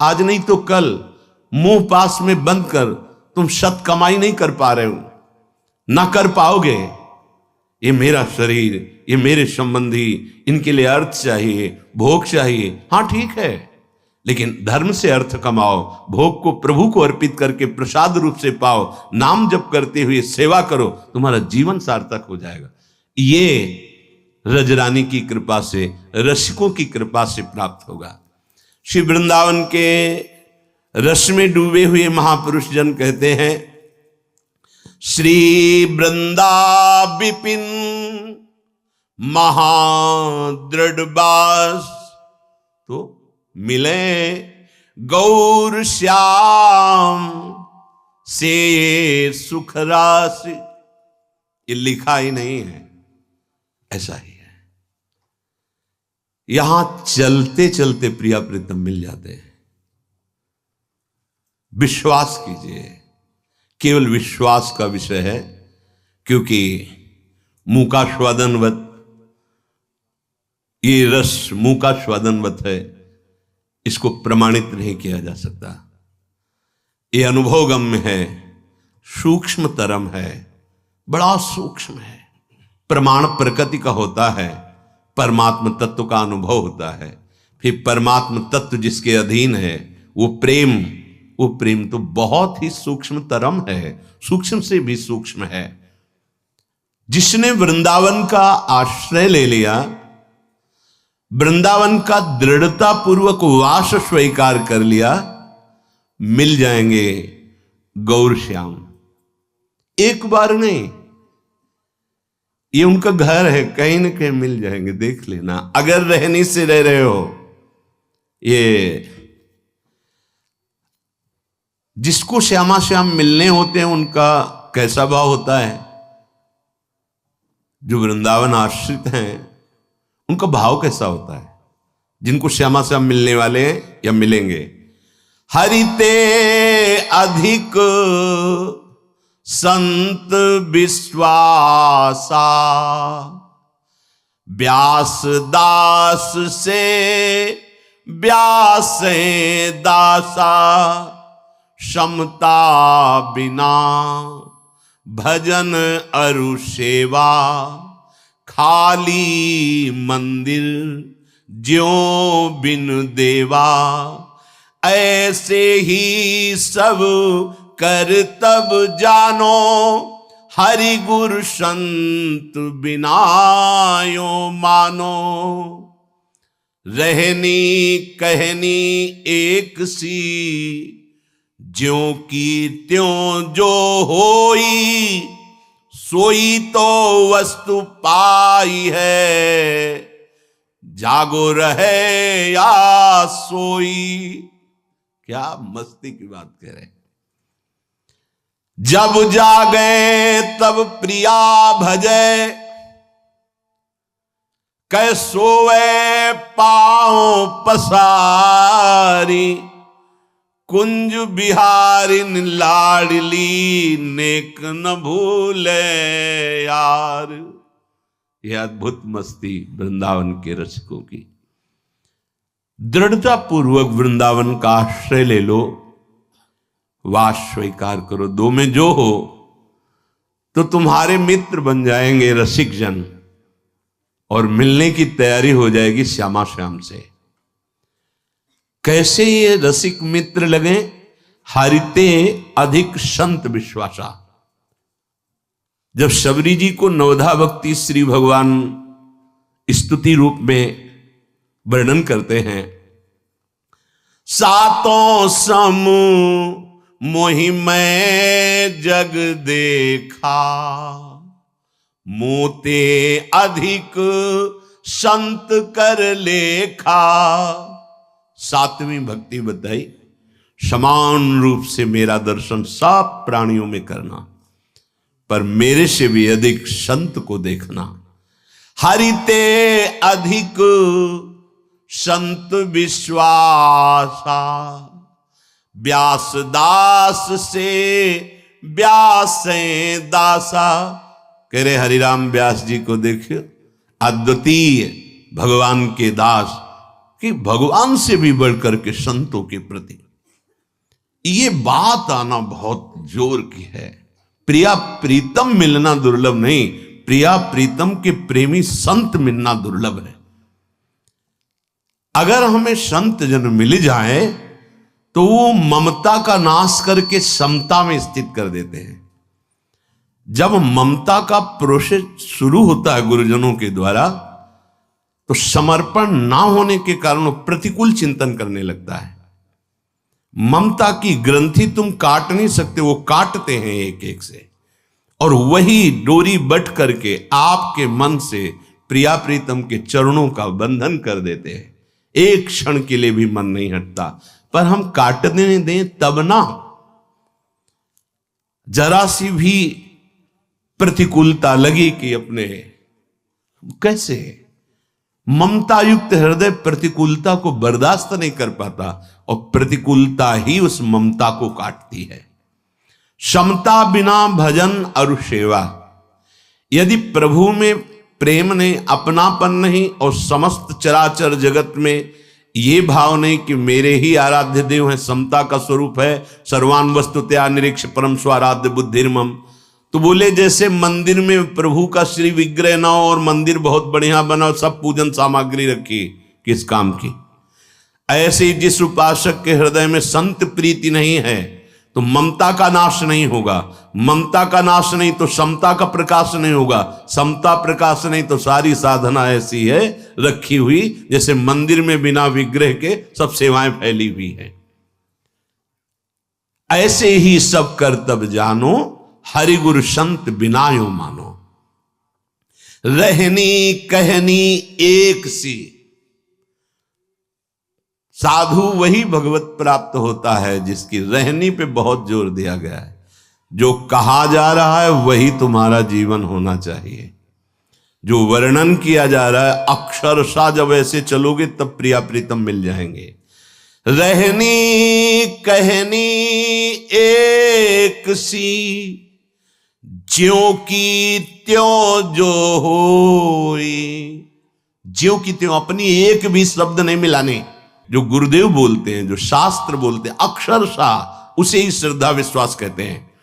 आज नहीं तो कल मुंह पास में बंद कर तुम सत कमाई नहीं कर पा रहे हो, ना कर पाओगे। ये मेरा शरीर, ये मेरे संबंधी, इनके लिए अर्थ चाहिए, भोग चाहिए। हाँ ठीक है, लेकिन धर्म से अर्थ कमाओ, भोग को प्रभु को अर्पित करके प्रसाद रूप से पाओ, नाम जप करते हुए सेवा करो, तुम्हारा जीवन सार्थक हो जाएगा। ये रजरानी की कृपा से, रसिकों की कृपा से प्राप्त होगा। श्री वृंदावन के रस में डूबे हुए महापुरुष जन कहते हैं, श्री वृंदा विपिन महादृढ़ बास, तो मिले गौर श्याम से सुख राशि। ये लिखा ही नहीं है, ऐसा ही है। यहां चलते चलते प्रिया प्रीतम मिल जाते हैं। विश्वास कीजिए, केवल विश्वास का विषय है, क्योंकि मूकास्वादनवत, ये रस मूकास्वादनवत है, इसको प्रमाणित नहीं किया जा सकता। ये अनुभवगम्य है, सूक्ष्मतरम है, बड़ा सूक्ष्म है। प्रमाण प्रकृति का होता है, परमात्म तत्व का अनुभव होता है। फिर परमात्म तत्व जिसके अधीन है वो प्रेम तो बहुत ही सूक्ष्मतरम है, सूक्ष्म से भी सूक्ष्म है। जिसने वृंदावन का आश्रय ले लिया, वृंदावन का दृढ़ता पूर्वक वास स्वीकार कर लिया, मिल जाएंगे गौर श्याम। एक बार नहीं, ये उनका घर है, कहीं न कहीं मिल जाएंगे, देख लेना। अगर रहने से रह रहे हो, ये जिसको श्यामा श्याम मिलने होते हैं उनका कैसा भाव होता है, जो वृंदावन आश्रित हैं उनका भाव कैसा होता है, जिनको श्यामा श्याम मिलने वाले हैं या मिलेंगे। हरिते अधिक संत विश्वासा, व्यास दास से व्यास दासा, समता बिना भजन अरु सेवा, खाली मंदिर ज्यों बिन देवा, ऐसे ही सब कर तब जानो, हरि गुरु संत बिनायो मानो। रहनी कहनी एक सी, ज्यों की त्यों जो होई, सोई तो वस्तु पाई है, जागो रहे या सोई। क्या मस्ती की बात कह रहे हैं। जब जागे तब प्रिया भजे, कै सोवे पांव पसारी, कुंज बिहारिन लाडली, नेक न भूले यार। यह अद्भुत मस्ती वृंदावन के रसिकों की। दृढ़ता पूर्वक वृंदावन का आश्रय ले लो, वास स्वीकार करो। दो में जो हो तो तुम्हारे मित्र बन जाएंगे रसिक जन, और मिलने की तैयारी हो जाएगी श्यामा श्याम से। कैसे ये रसिक मित्र लगे? हरिते अधिक संत विश्वासा। जब शबरी जी को नवधा भक्ति श्री भगवान स्तुति रूप में वर्णन करते हैं, सातों सम मोहि मैं जग देखा, मोते अधिक संत कर लेखा। सातवीं भक्ति बताई, समान रूप से मेरा दर्शन सब प्राणियों में करना, पर मेरे से भी अधिक संत को देखना। हरिते अधिक संत विश्वासा, व्यास दास से व्यास दासा। कह रहे हरिराम व्यास जी को देखियो, अद्वितीय भगवान के दास कि भगवान से भी बढ़कर के संतों के प्रति ये बात आना बहुत जोर की है। प्रिया प्रीतम मिलना दुर्लभ नहीं, प्रिया प्रीतम के प्रेमी संत मिलना दुर्लभ है। अगर हमें संत जन मिल जाए तो वो ममता का नाश करके समता में स्थित कर देते हैं। जब ममता का प्रोसेस शुरू होता है गुरुजनों के द्वारा, तो समर्पण ना होने के कारण वो प्रतिकूल चिंतन करने लगता है। ममता की ग्रंथि तुम काट नहीं सकते, वो काटते हैं एक एक से, और वही डोरी बट करके आपके मन से प्रिया प्रीतम के चरणों का बंधन कर देते हैं। एक क्षण के लिए भी मन नहीं हटता, पर हम काटने दें तब ना, जरा सी भी प्रतिकूलता लगी कि अपने कैसे ममता युक्त हृदय प्रतिकूलता को बर्दाश्त नहीं कर पाता, और प्रतिकूलता ही उस ममता को काटती है। समता बिना भजन और सेवा। यदि प्रभु में प्रेम नहीं, अपनापन नहीं, और समस्त चराचर जगत में ये भाव नहीं कि मेरे ही आराध्य देव हैं, समता का स्वरूप है, सर्वान वस्तुतया निरीक्ष परम स्वाराध्य बुद्धिर्मम, तो बोले जैसे मंदिर में प्रभु का श्री विग्रह ना हो और मंदिर बहुत बढ़िया बना, सब पूजन सामग्री रखी, किस काम की। ऐसे जिस उपासक के हृदय में संत प्रीति नहीं है तो ममता का नाश नहीं होगा, ममता का नाश नहीं तो समता का प्रकाश नहीं होगा, समता प्रकाश नहीं तो सारी साधना ऐसी है रखी हुई जैसे मंदिर में बिना विग्रह के सब सेवाएं फैली हुई है। ऐसे ही सब कर तब जानो, हरि गुरु संत बिनायो मानो। रहनी कहनी एक सी। साधु वही भगवत प्राप्त होता है जिसकी रहनी पे बहुत जोर दिया गया है। जो कहा जा रहा है वही तुम्हारा जीवन होना चाहिए। जो वर्णन किया जा रहा है अक्षरशः जब ऐसे चलोगे तब प्रिया प्रीतम मिल जाएंगे। रहनी कहनी एक सी, ज्यों की त्यों जो होई। ज्यों की त्यों, अपनी एक भी शब्द नहीं मिलाने। जो गुरुदेव बोलते हैं, जो शास्त्र बोलते हैं, अक्षरशः उसे ही श्रद्धा विश्वास कहते हैं।